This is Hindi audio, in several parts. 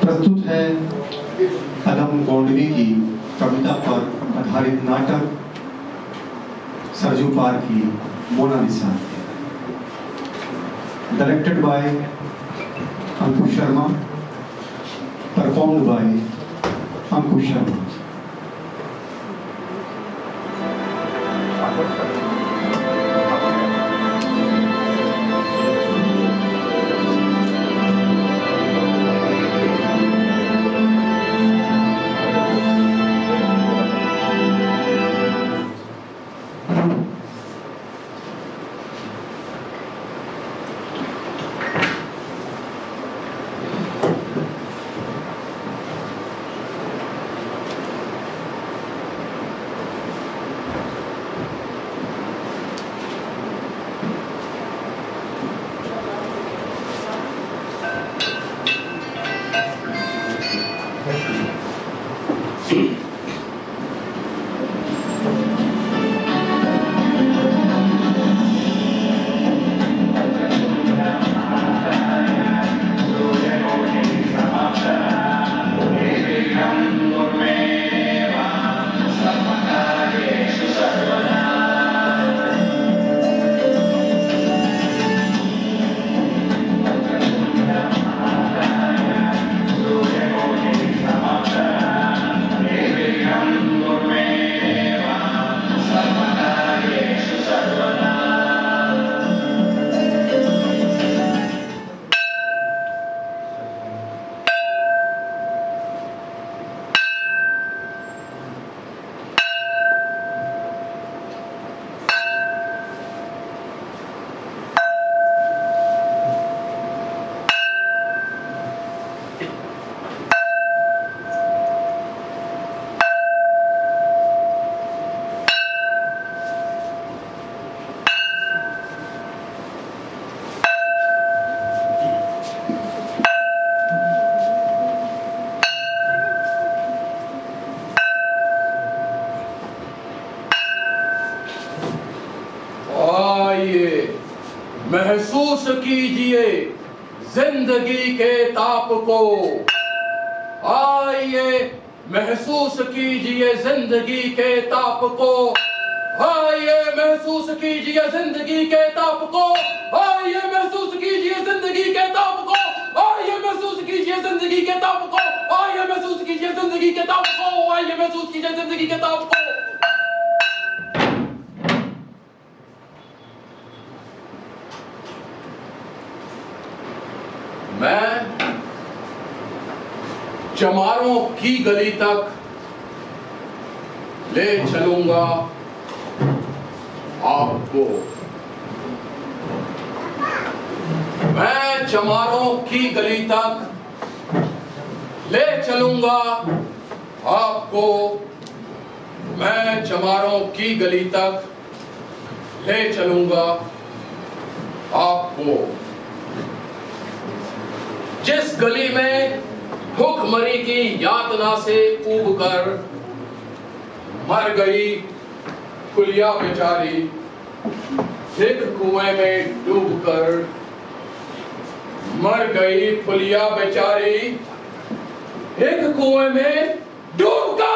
प्रस्तुत है अलम गोंडवी की कविता पर आधारित नाटक सरजू पार की Mona Lisa, directed by Ankush Sharma, performed by Ankush Sharma. महसूस कीजिए जिंदगी के ताप को, आइए महसूस कीजिए जिंदगी के ताप को, आइए महसूस कीजिए जिंदगी के ताप को, आइए महसूस कीजिए जिंदगी के ताप को, आइए महसूस कीजिए जिंदगी के ताप को, आइए महसूस कीजिए जिंदगी के ताप को, आइए महसूस कीजिए जिंदगी के ताप को। मैं चमारों की गली तक ले चलूंगा आपको, मैं चमारों की गली तक ले चलूंगा आपको, मैं चमारों की गली तक ले चलूंगा आपको। जिस गली में भूखमरी की यातना से ऊबकर मर गई फुलिया बेचारी, एक कुएं में डूबकर मर गई फुलिया बेचारी, एक कुएं में डूबकर।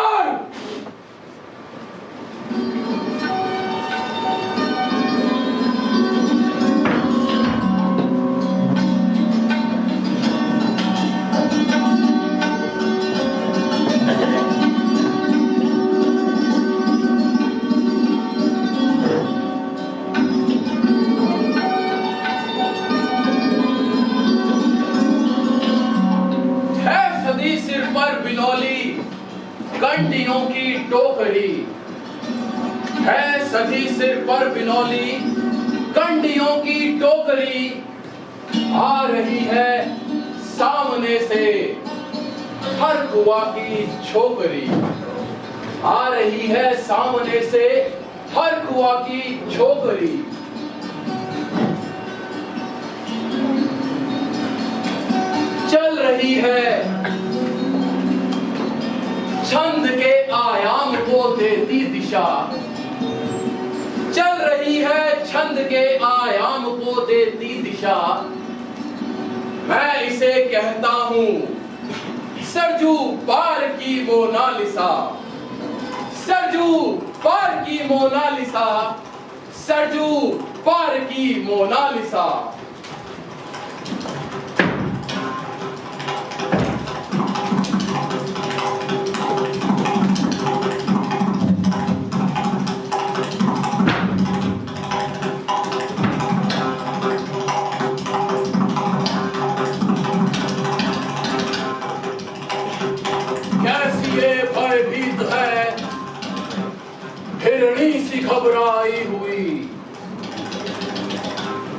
कंडियों की टोकरी है सधी सिर पर बिनौली, कंडियों की टोकरी आ रही है सामने से हर कुआ की छोकरी, आ रही है सामने से हर कुआ की छोकरी। चल रही है छंद के आयाम को देती दिशा, चल रही है छंद के आयाम को देती दिशा। मैं इसे कहता हूँ सरजू पार की मोनालिसा, सरजू पार की मोनालिसा, सरजू पार की मोनालिसा। कैसी ये भयभीत है हिरणी सी घबराई हुई,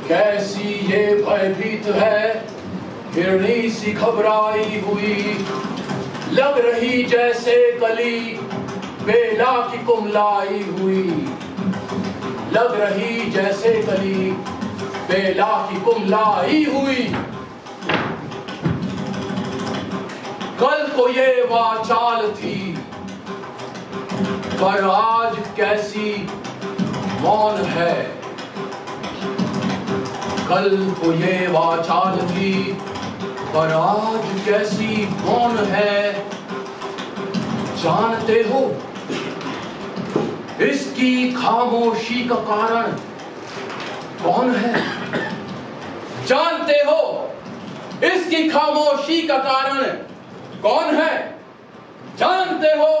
कैसी ये भयभीत है हिरणी सी घबराई हुई, लग रही जैसे कली बेला की कुमलाई हुई, लग रही जैसे कली बेला की कुमलाई हुई। कल को ये वाचाल थी पर आज कैसी मौन है, कल को ये वाचाल थी पर आज कैसी मौन है। जानते हो इसकी खामोशी का कारण कौन है? जानते हो इसकी खामोशी का कारण कौन है? जानते हो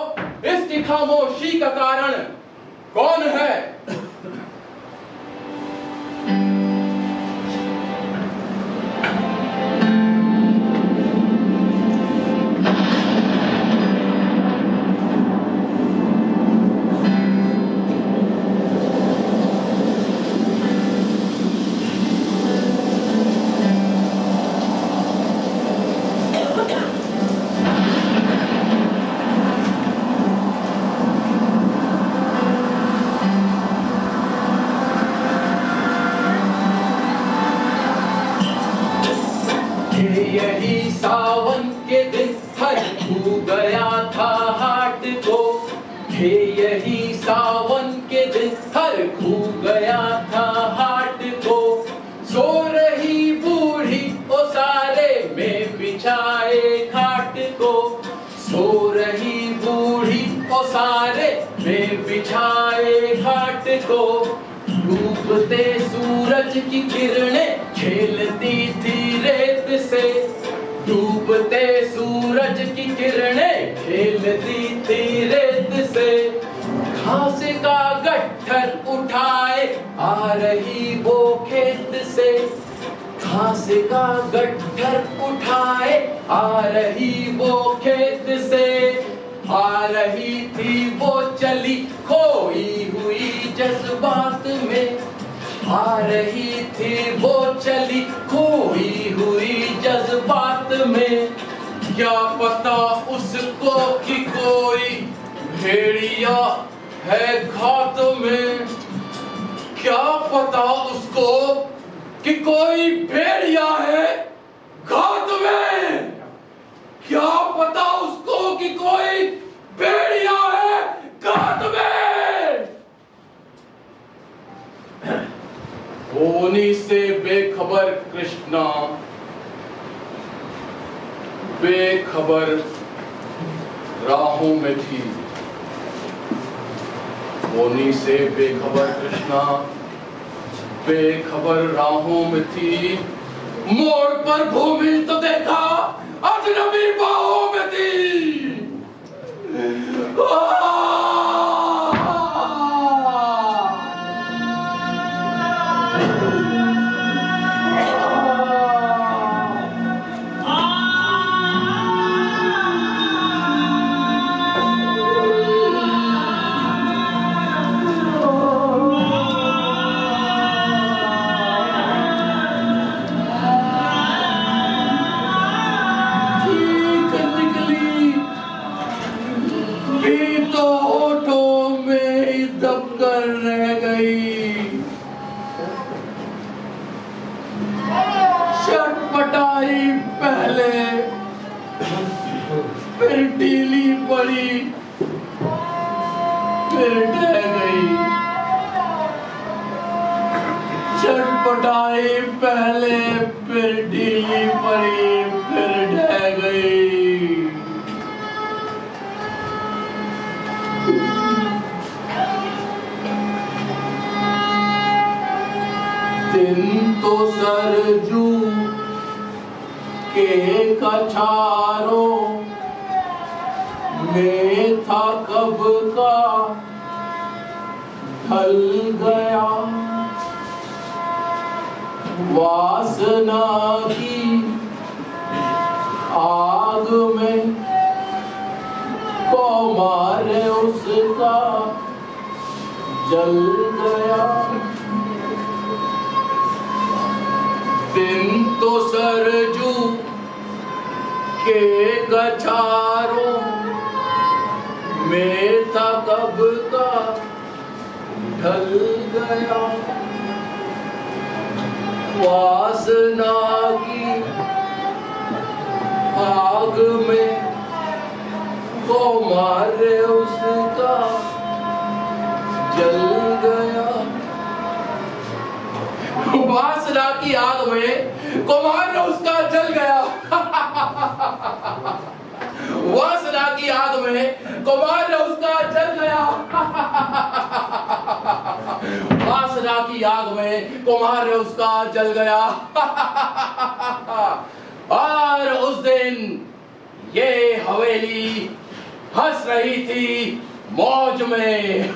इसकी खामोशी का कारण कौन है? यही सावन के दिन हर खू गया था हाट को, यही सावन के दिन हर खू गया था हाट को। सो रही बूढ़ी ओ सारे में बिछाए खाट को, सो रही बूढ़ी ओ सारे में बिछाए खाट को। डूबते सूरज की किरणें खेलती थी रेत से, डूबते सूरज की किरणें खेलती थी रेत से। घास का गट्ठर उठाए आ रही वो खेत से, घास का गट्ठर उठाए आ रही वो खेत से। आ रही थी वो चली खोई हुई जज्बात में, आ रही थी वो चली खोई हुई जज्बात में। क्या पता उसको कि कोई भेड़िया है घात में, क्या पता उसको कि कोई भेड़िया है घात में, क्या पता उसको कि कोई भेड़िया है घात में। होनी से बेखबर कृष्णा बेखबर राहों में थी, होनी से बेखबर कृष्णा बेखबर राहों में थी। मोड़ पर भूमि तो देखा अजनबी बाहों में थी। चटपटाई पहले फिर ढीली पड़ी फिर ढह गई, चटपटाई पहले फिर ढीली पड़ी फिर ढह गई। तो सरजू के कछारों में था कब का ढल गया, वासना की आग में कौमार उसका जल गया। दिन तो सरजू के गछारों में था कब का ढल गया, वासना की आग में कौमार उसका जल गया। वासना की आग में कौमार उसका जल गया। वासना की आग में कौमार उसका जल गया। वासना की आग में कौमार उसका जल गया। और उस दिन ये हवेली हंस रही थी मौज में।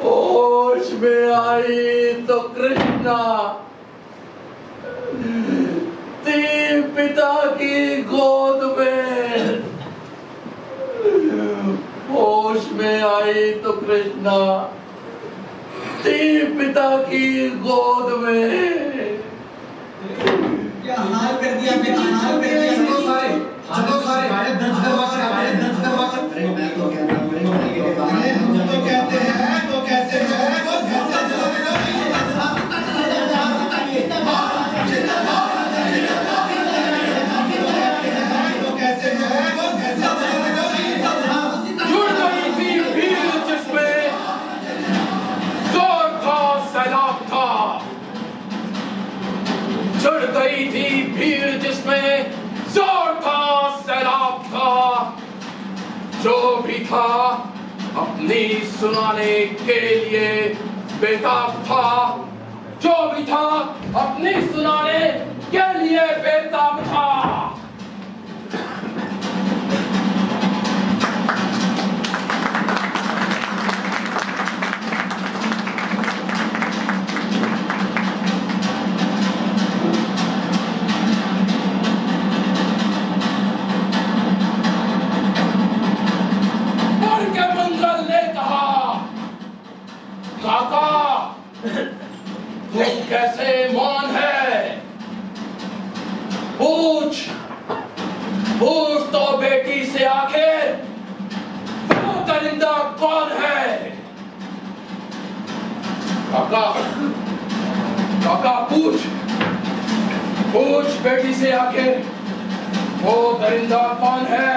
होश में आई तो कृष्णा थी पिता की गोद में। होश में आई तो कृष्णा थी पिता की गोद में। क्या हाल कर दिया, हाल कर दिया। चलो सारे दर्ज करवा कर अरे मैं तो कहता हूं अरे हम तो कहते हैं तो कैसे है वो कैसे चलेगा। तो कैसे है वो कैसे चलेगा। जुड़ गई थी भीड़ जिसमें जोर था सैलाब था। जुड़ गई थी भीड़ जिसमें जोर था सैलाब था। जो भी था अपनी सुनाने के लिए बेताब था। जो भी था अपनी सुनाने के लिए बेताब था। काका तू कैसे मौन है। पूछ तो बेटी से आखिर वो दरिंदा कौन है। काका पूछ बेटी से आखिर वो दरिंदा कौन है।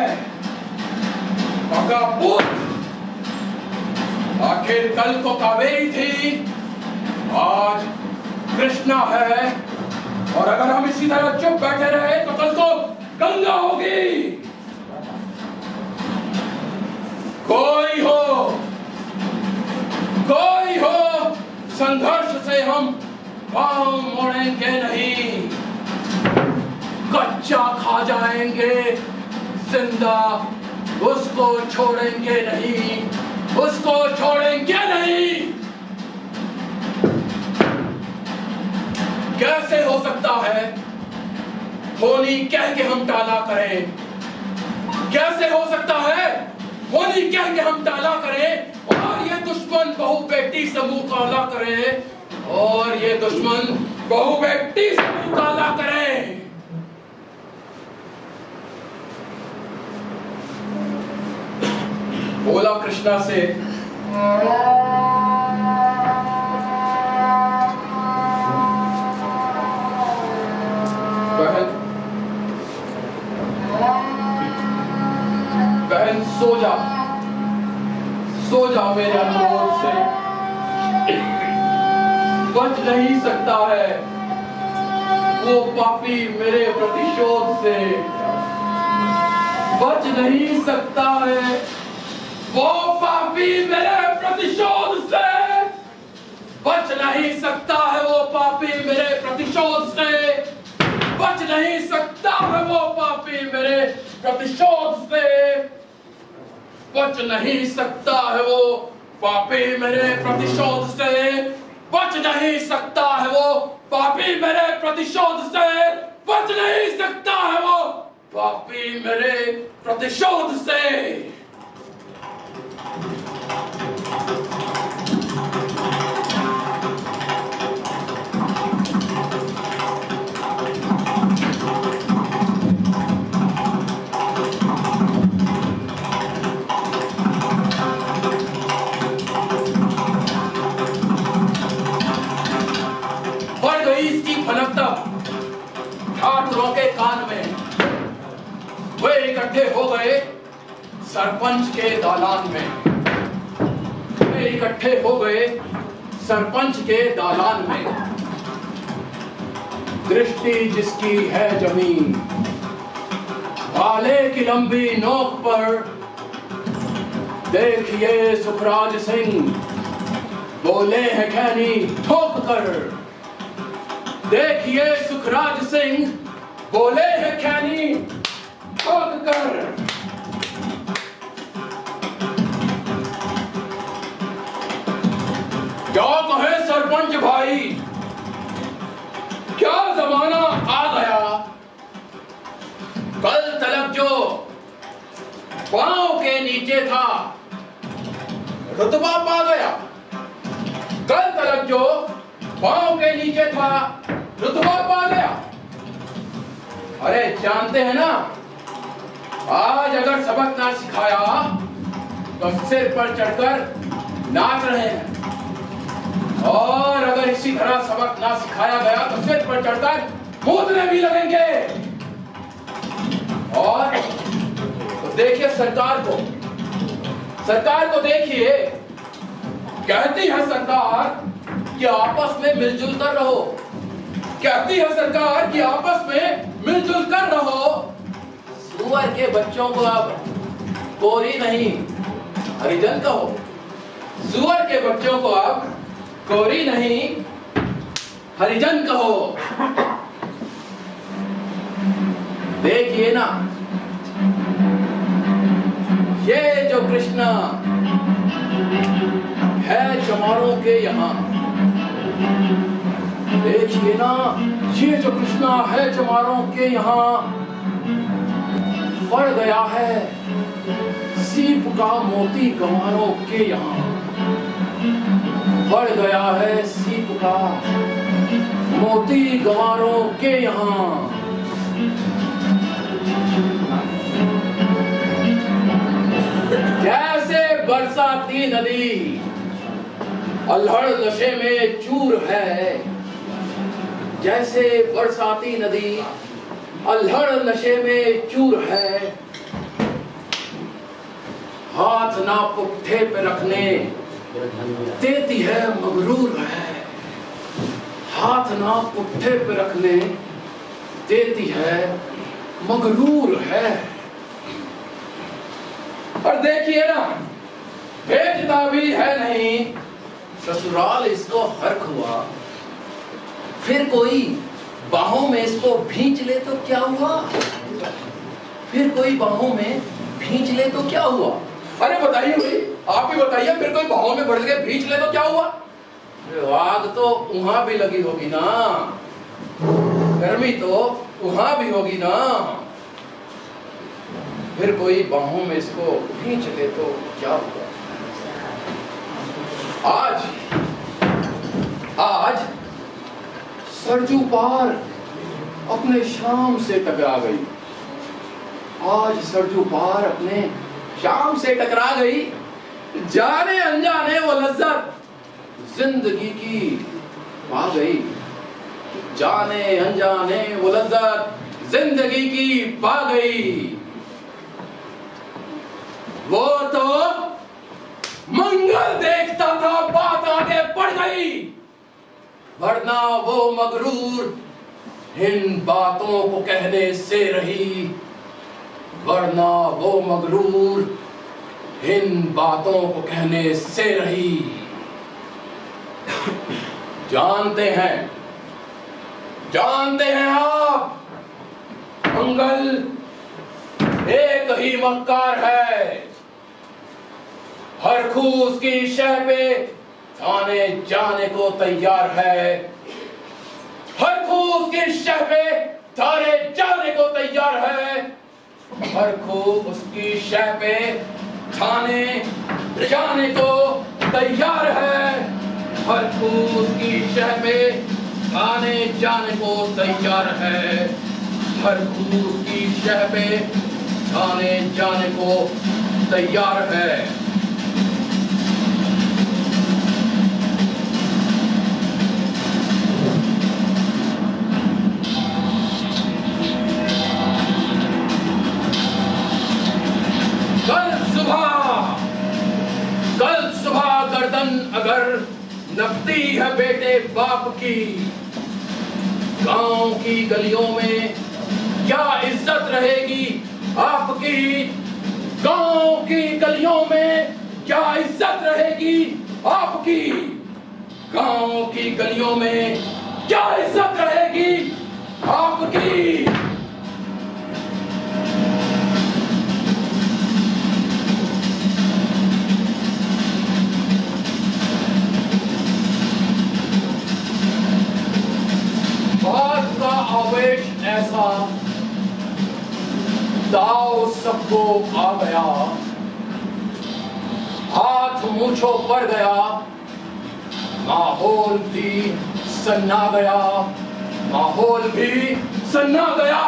काका पूछ आखिर कल को कावेरी थी, आज कृष्णा है। और अगर हम इसी तरह चुप बैठे रहे तो कल को गंगा होगी। कोई हो संघर्ष से हम पांव मोड़ेंगे नहीं। कच्चा खा जाएंगे जिंदा उसको छोड़ेंगे नहीं। उसको छोड़ेंगे नहीं। कैसे हो सकता है होनी कह के हम टाला करें। कैसे हो सकता है होनी कह के हम टाला करें और ये दुश्मन बहू बेटी से मुंह काला करे। और ये दुश्मन बहू बेटी से मुंह काला करे। बोला कृष्णा से बहन सो जा मेरे अनुरोध से। बच नहीं सकता है वो पापी मेरे प्रतिशोध से। बच नहीं सकता है वो पापी मेरे प्रतिशोध से, बच नहीं सकता है वो पापी मेरे प्रतिशोध से, बच नहीं सकता है वो पापी मेरे प्रतिशोध से, बच नहीं सकता है वो पापी मेरे प्रतिशोध से, बच नहीं सकता है वो पापी मेरे प्रतिशोध से, बच नहीं सकता है वो पापी मेरे प्रतिशोध से। बढ़ गई इसकी भनक तब ठाकुरों के कान में, वे इकट्ठे हो गए सरपंच के दालान में, वे इकट्ठे हो गए सरपंच के दालान में। दृष्टि जिसकी है जमीन, भाले की लंबी नोक पर देखिए सुखराज सिंह बोले हैं खैनी ठोक कर, देखिए सुखराज सिंह बोले हैं खैनी ठोक कर। क्या कहे सरपंच भाई, क्या जमाना आ गया। कल तलक जो पांव के नीचे था रुतबा पा गया, कल तलक जो पांव के नीचे था रुतबा पा गया। अरे जानते हैं ना, आज अगर सबक ना सिखाया तो सिर पर चढ़कर नाच रहे हैं, और अगर इसी तरह सबक ना सिखाया गया तो सिर पर चढ़कर कूदने भी लगेंगे। और तो देखिए सरकार को देखिए, कहती है सरकार कि आपस में मिलजुल कर रहो, कहती है सरकार कि आपस में मिलजुल कर रहो। सुअर के बच्चों को अब कोरी नहीं हरिजन कहो, सुअर के बच्चों को अब कोरी नहीं हरिजन कहो। देखिए ना, ये जो कृष्ण है चमारों के यहाँ, देखिए ना, ये जो कृष्णा है चमारों के यहाँ पड़ गया है सीप का मोती गंवारों के यहाँ, पड़ गया है सीप का मोती गंवारों के यहाँ। जैसे बरसाती नदी अल्हड़ नशे में चूर है, जैसे बरसाती नदी अल्हड़ नशे में चूर है, हाथ ना पुट्ठे पे रखने देती है मगरूर है, हाथ ना पुट्ठे पे रखने देती है मगरूर है। और देखिए ना, भेजता भी है नहीं, ससुराल इसको हर्ख हुआ, फिर कोई बाहों में इसको भींच ले तो क्या हुआ, फिर कोई बाहों में भींच ले तो क्या हुआ। अरे बताइए भाई, आप ही बताइए, फिर कोई बाहों में भर के भींच ले तो क्या हुआ। आग तो वहां भी लगी होगी ना, गर्मी तो वहां भी होगी ना, फिर कोई बाहों में इसको भींच ले तो क्या हुआ। आज सरजू पार अपने शाम से टकरा गई, आज सरजू पार अपने शाम से टकरा गई। जाने अनजाने वो लज्जत जिंदगी की पा गई, जाने अनजाने वो लज्जत जिंदगी की पा गई। वो तो मंगल देखता था, बात आगे बढ़ गई, वरना वो मगरूर इन बातों को कहने से रही, वरना वो मगरूर इन बातों को कहने से रही। जानते हैं आप, मंगल एक ही मक्कार है। हर खू उसकी शह पे आने जाने को तैयार है। हर खू उसकी शह पे थारे जाने को तैयार है। हर खू उसकी शह पे थाने जाने को तैयार है। हर खू उसकी शह पे थाने जाने को तैयार है। हर खू उसकी शह पे थाने जाने को तैयार है। कल सुबह गर्दन अगर नपती है बेटे बाप की, गांव की गलियों में क्या इज्जत रहेगी आपकी। गांव की गलियों में क्या इज्जत रहेगी आपकी। गांव की गलियों में क्या इज्जत रहेगी आपकी। बात का आवेश ऐसा दाव सबको आ गया। हाथ मूंछों पर गया, माहौल भी सन्ना गया। माहौल भी सन्ना गया।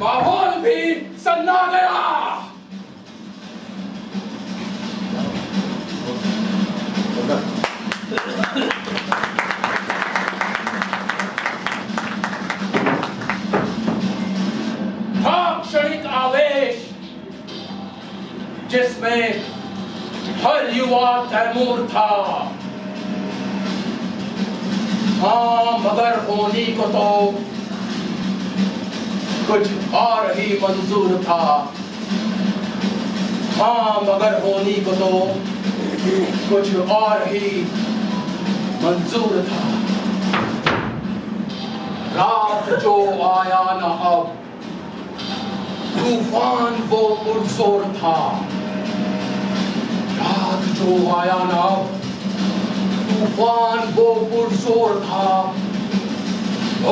माहौल भी सन्ना गया। क्षणिक आवेश जिसमें हर युवा तैमूर था। हाँ मगर होनी को तो कुछ और ही मंजूर था। हाँ मगर होनी को तो कुछ और ही मंजूर था। रात जो आया न अब, तूफान वो पुरजोर था। रात जो आया न अब, तूफान वो पुरजोर था।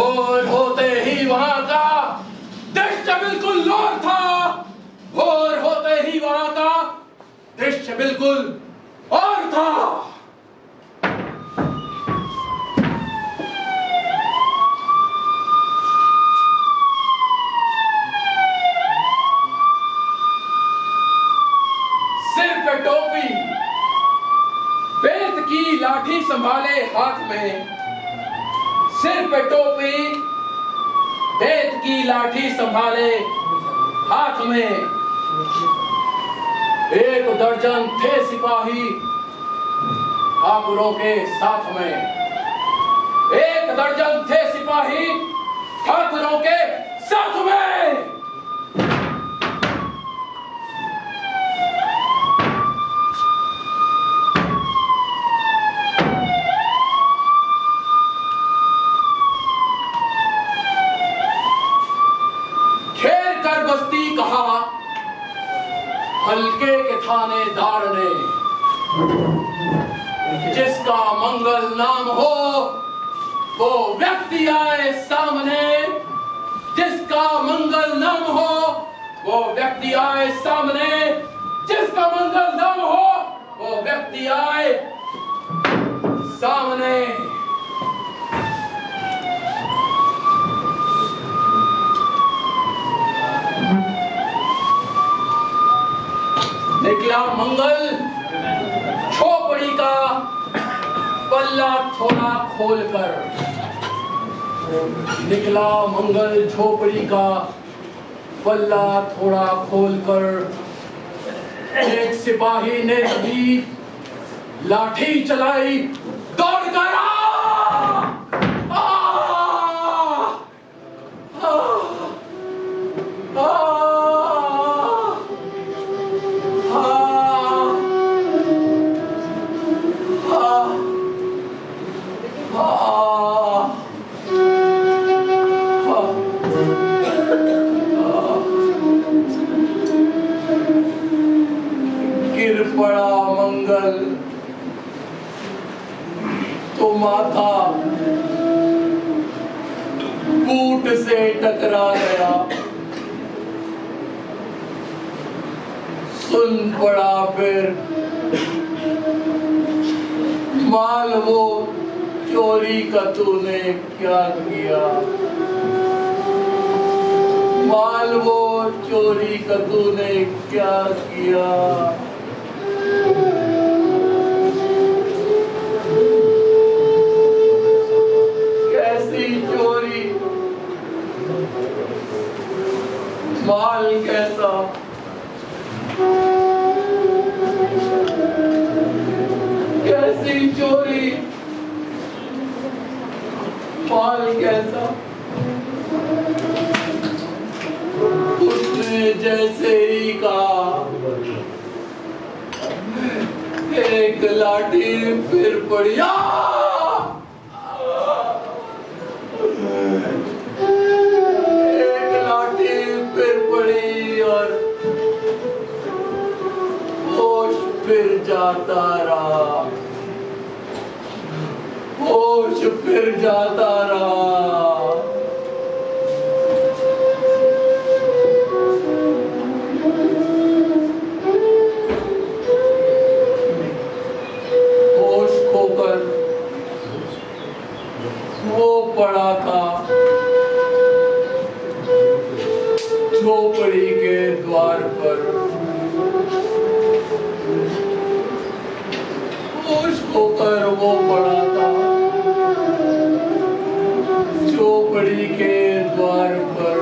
और होते ही वहां का दृश्य बिल्कुल और था। और होते ही वहां का दृश्य बिल्कुल और था। टोपी, बेत की लाठी संभाले हाथ में। सिर पे टोपी, बेत की लाठी संभाले हाथ में। एक दर्जन थे सिपाही ठाकुरों के साथ में। एक दर्जन थे सिपाही ठाकुरों के साथ में। हल्के के थानेदार ने, जिसका मंगल नाम हो वो व्यक्ति आए सामने। जिसका मंगल नाम हो वो व्यक्ति आए सामने। जिसका मंगल नाम हो वो व्यक्ति आए सामने। निकला मंगल झोपड़ी का पल्ला थोड़ा खोलकर। निकला मंगल झोपड़ी का पल्ला थोड़ा खोलकर। एक सिपाही ने भी लाठी चलाई, दौड़ कर तो माथा बूट से टकरा गया। सुन पड़ा फिर माल वो चोरी का तूने क्या किया, माल वो चोरी का तूने क्या किया। कैसी चोरी, माल कैसा, कैसी चोरी, माल कैसा। उसने जैसे ही कहा एक लाठी फिर पड़ी, एक लाठी फिर पड़ी और होश फिर जाता रहा, होश फिर जाता रहा। होश खोकर वो पड़ा था झोपड़ी के द्वार पर। होश खोकर वो पड़ा था झोपड़ी के द्वार पर।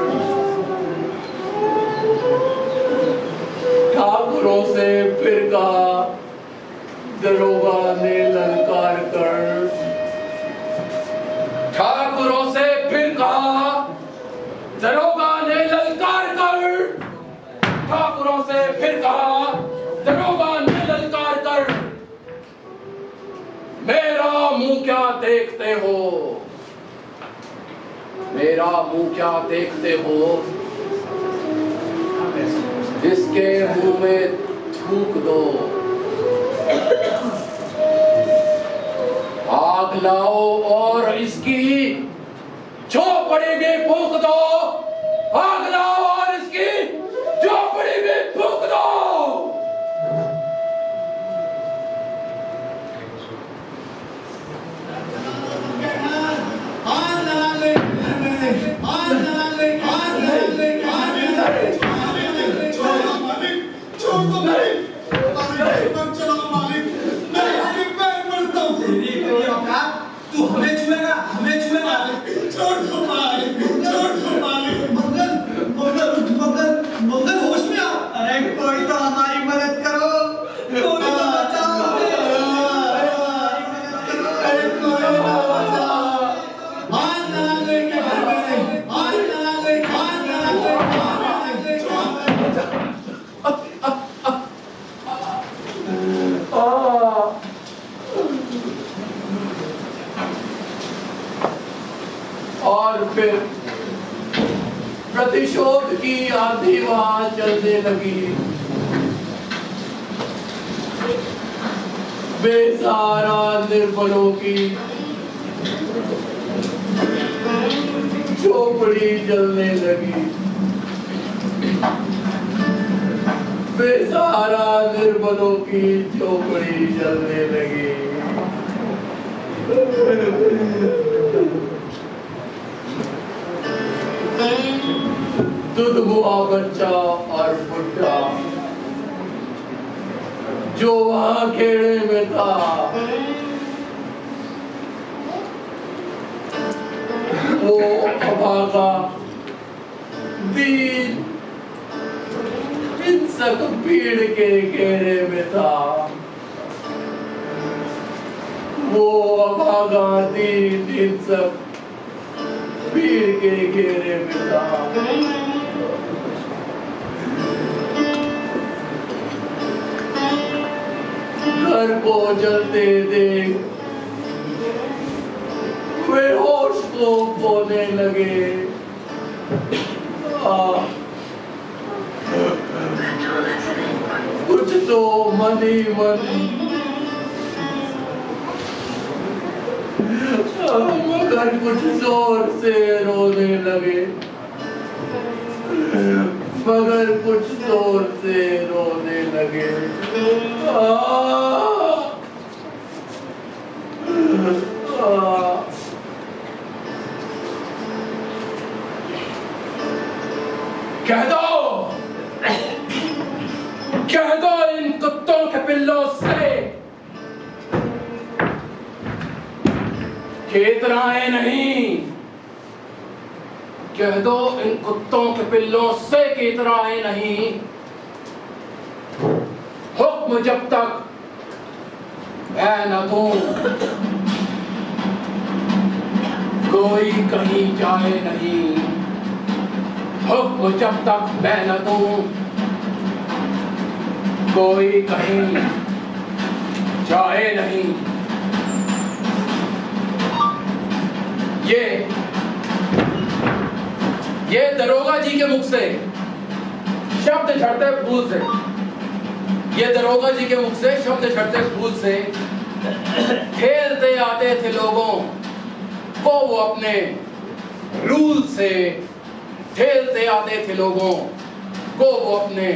ठाकुरों से फिर कहा दरोगा ने ललकार कर, ठाकुरों से फिर कहा दरोगा ने ललकार कर, ठाकुरों से फिर कहा दरोगा ने ललकार कर। मेरा मुंह क्या देखते हो, मेरा मुंह क्या देखते हो, जिसके मुंह में थूक दो। आग लाओ और इसकी झोपड़ी में फूंक दो, आग लाओ और इसकी झोपड़ी में फूंक दो। तू हमें छुएगा, हमें छुएगा। छोड़ दो मालिक, छोड़ दो मालिक। मंगल, मंगल, मंगल, मंगल होश में आओ। अरे कोई तो हमारी मदद करो, कोई तो बचाओ हमें। अरे कोई तो बचाओ। मान ना लेके घर में, मान ना ले, मान ना ले, मान ना ले। और फिर प्रतिशोध की आंधी वहां चलने लगी। बेसहारा निर्बलों की झोपड़ी जलने लगी, बेसहारा निर्बलों की झोपड़ी जलने लगी। दुधमुआ बच्चा और बुढ़ा जो वहां खेड़े में था, वो अभागा दीन हिंसक भीड़ के घेरे में था, वो अभागा दीन हिंसक भीड़ के घेरे में था। घर को जलते देख वे होश को खोने लगे। कुछ तो मन ही मन मगर कुछ जोर से रोने लगे, मगर कुछ जोर से रोने लगे। कह दो इन कुत्तों के पिल्लों से कि इतराए नहीं। कह दो इन कुत्तों के पिल्लों से कि इतराए नहीं। हुक्म जब तक मैं न दूं कोई कहीं जाए नहीं। हुक्म जब तक मैं न दूं कोई कहीं जाए नहीं। ये दरोगा जी के मुख से शब्द झड़ते फूल से, ये दरोगा जी के मुख से शब्द झड़ते फूल से खेलते आते थे लोगों को वो अपने रूल से, खेलते आते थे लोगों को वो अपने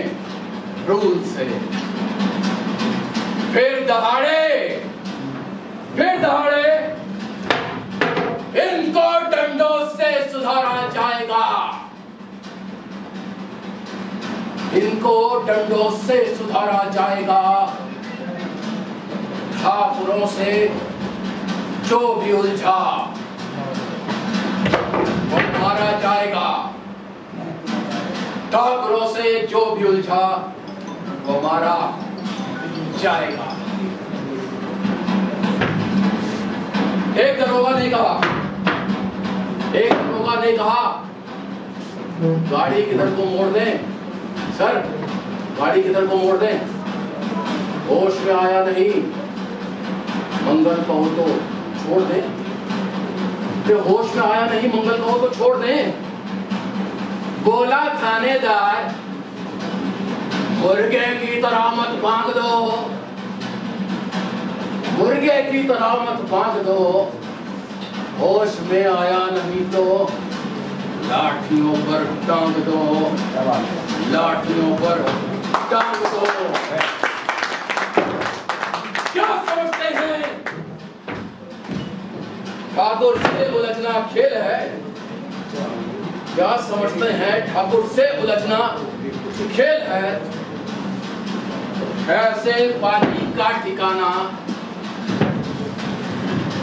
रूल से। फिर दहाड़े इनको डंडों से सुधारा जाएगा। इनको डंडों से सुधारा जाएगा। ठाकुरों से जो भी उलझा वो मारा जाएगा। ठाकुरों से जो भी उलझा वो मारा जाएगा। एक दरोगा ने कहा गाड़ी किधर को मोड़ दें सर, गाड़ी किधर को मोड़ दें। होश में आया नहीं, मंगल कहो तो छोड़ दें। तो होश में आया नहीं, मंगल कहो तो छोड़ दें। बोला थानेदार मुर्गे की तरह मत भाग दो, मुर्गे की तरह मत भाग दो। होश में आया नहीं तो लाठियों पर टांग दो, लाठियों पर टांग दो। क्या समझते हैं ठाकुर से उलझना खेल है? क्या समझते हैं ठाकुर से उलझना खेल है? ऐसे बाजी का ठिकाना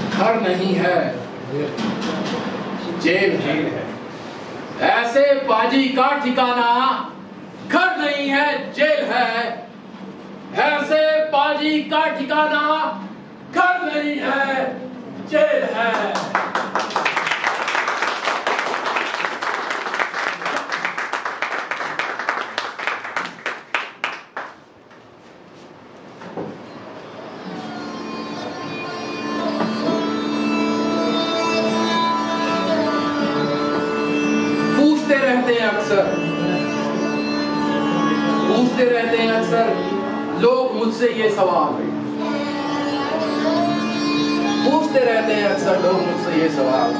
घर नहीं है, जेल है। ऐसे बाजी का ठिकाना घर नहीं है, जेल है। ऐसे बाजी का ठिकाना घर नहीं है, जेल है। पूछते रहते हैं अक्सर लोग मुझसे ये सवाल, पूछते रहते हैं अक्सर लोग मुझसे ये सवाल,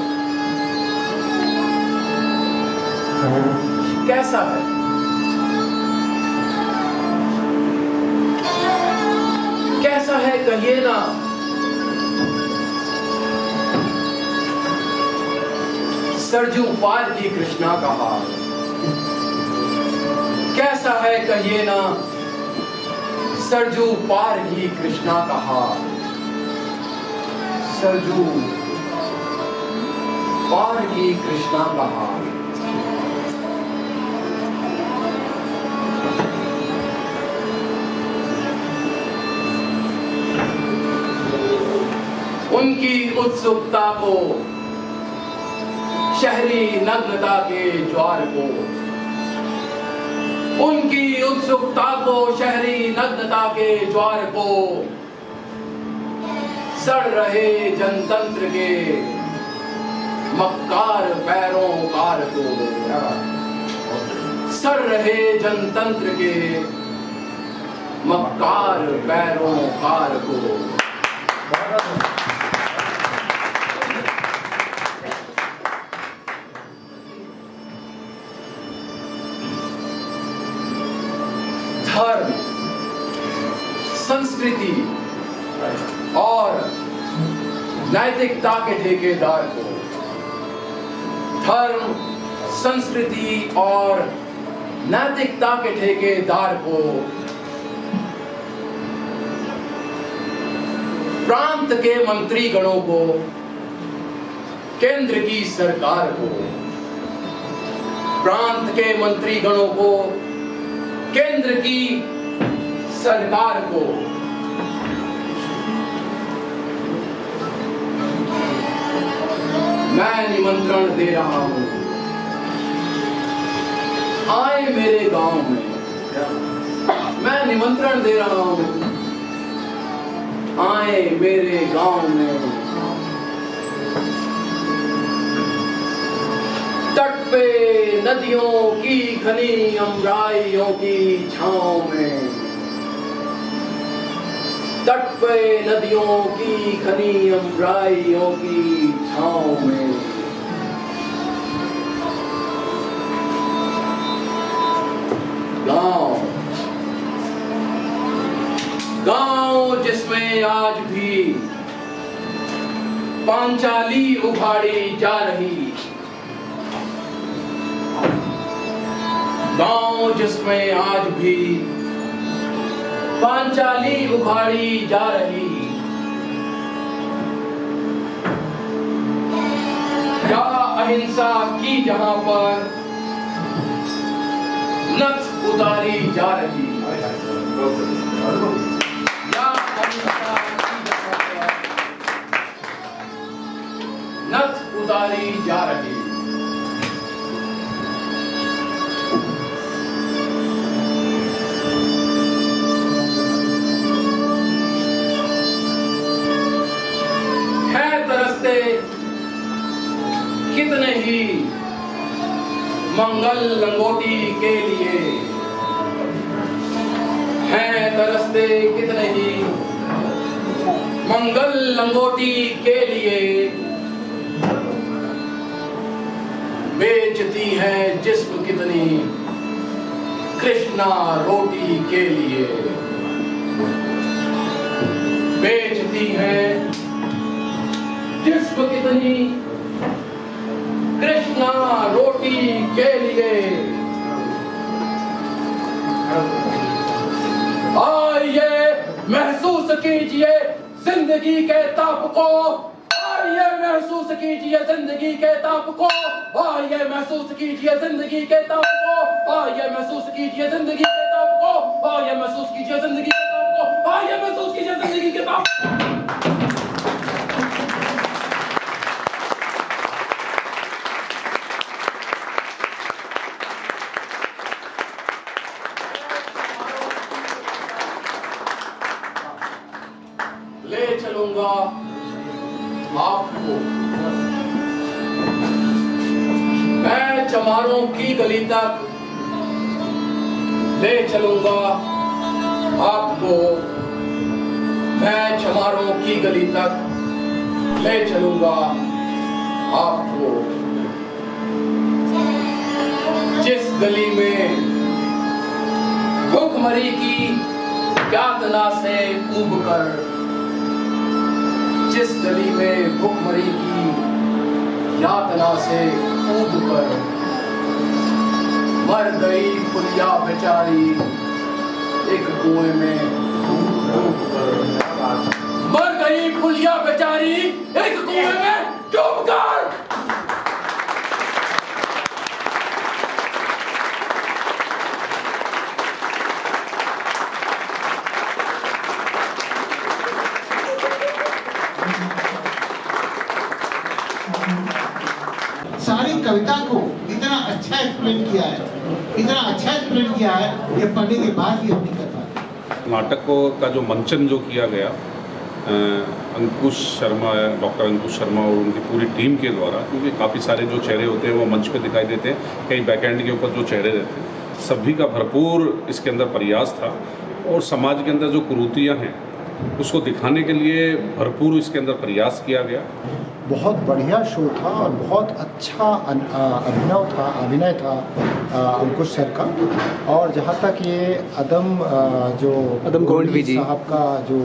कैसा है, कैसा है कहिए ना। सरजू पार की कृष्णा का हाल कैसा है कहिए ना। सरजू पार की कृष्णा का हाल, सरजू पार की कृष्णा का हाल। उनकी उत्सुकता को शहरी नग्नता के ज्वार को, उनकी उत्सुकता को शहरी नग्नता के ज्वार को, सड़ रहे जनतंत्र के मक्कार पैरोकार को, सड़ रहे जनतंत्र के मक्कार पैरोकार को। नैतिकता के ठेकेदार को, धर्म, संस्कृति और नैतिकता के ठेकेदार को, प्रांत के मंत्रीगणों को, केंद्र की सरकार को, प्रांत के मंत्रीगणों को, केंद्र की सरकार को मैं निमंत्रण दे रहा हूं, आए मेरे गांव में। मैं निमंत्रण दे रहा हूं, आए मेरे गांव में। तट पे नदियों की घनी अम्राइयों की छांव में, तट पे नदियों की घनी अम्राइयों की छांव में, गांव, गांव जिसमें आज भी पांचाली उभारी जा रही, गांव जिसमें आज भी पांचाली उभारी जा रही, या अहिंसा की जहां पर नथ उतारी जा रही, या अहिंसा की जहां पर नथ उतारी जा रही। कितने ही मंगल लंगोटी के लिए हैं तरसते, कितने ही मंगल लंगोटी के लिए बेचती है जिस्म कितनी कृष्णा रोटी के लिए, बेचती है जिस्म कितनी कृष्णा रोटी के लिए। आइए महसूस कीजिए जिंदगी के ताप को, आइए महसूस कीजिए जिंदगी के ताप को, आइए महसूस कीजिए जिंदगी के ताप को, आइए महसूस कीजिए जिंदगी के ताप को, आइए महसूस कीजिए जिंदगी के ताप को, आइए महसूस कीजिए जिंदगी के ताप को। ले चलूंगा आपको मैं चमारों की गली तक, ले चलूंगा आपको मैं चमारों की गली तक, ले चलूंगा आपको जिस गली में भूखमरी की यातना से ऊब कर, जिस गली में भूखमरी की यातना से ऊब कर मर गई फुलिया बेचारी एक कुएं में डूब कर, मर गई फुलिया बेचारी एक कुएं में डूब कर। सारी कविता को इतना अच्छा एक्सप्लेन किया है, इतना अच्छा एक्सप्लेन किया है, ये पढ़ने के बाद भी हम नहीं कर पाते। नाटक का जो मंचन जो किया गया अंकुश शर्मा, डॉक्टर अंकुश शर्मा और उनकी पूरी टीम के द्वारा, क्योंकि काफ़ी सारे जो चेहरे होते हैं वो मंच पे दिखाई देते हैं, कई बैकएंड के ऊपर जो चेहरे रहते हैं, सभी का भरपूर इसके अंदर प्रयास था और समाज के अंदर जो कुरीतियाँ हैं उसको दिखाने के लिए भरपूर इसके अंदर प्रयास किया गया। बहुत बढ़िया शो था और बहुत अच्छा अभिनय था अंकुश सर का। और जहाँ तक ये अदम गोविंद साहब का जो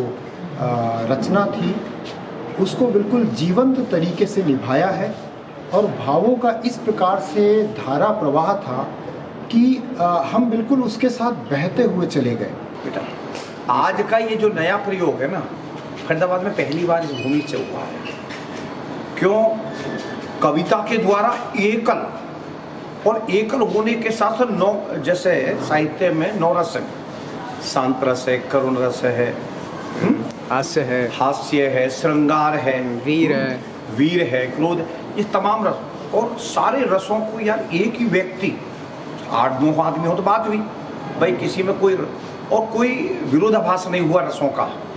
रचना थी, उसको बिल्कुल जीवंत तरीके से निभाया है और भावों का इस प्रकार से धारा प्रवाह था कि हम बिल्कुल उसके साथ बहते हुए चले गए। बेटा, आज का ये जो नया प्रयोग है ना, फरीदाबाद में पहली बार इस भूमि से हुआ है। क्यों? कविता के द्वारा एकल, और एकल होने के साथ साथ नौ, जैसे साहित्य में 9 रस है, शांत रस है, करुण रस है, हास्य है, श्रृंगार है, वीर है, क्रोध, ये तमाम रस, और सारे रसों को यार एक ही व्यक्ति, 8-9 आदमी हो तो बात हुई भाई, किसी में कोई और कोई विरोधाभास नहीं हुआ रसों का।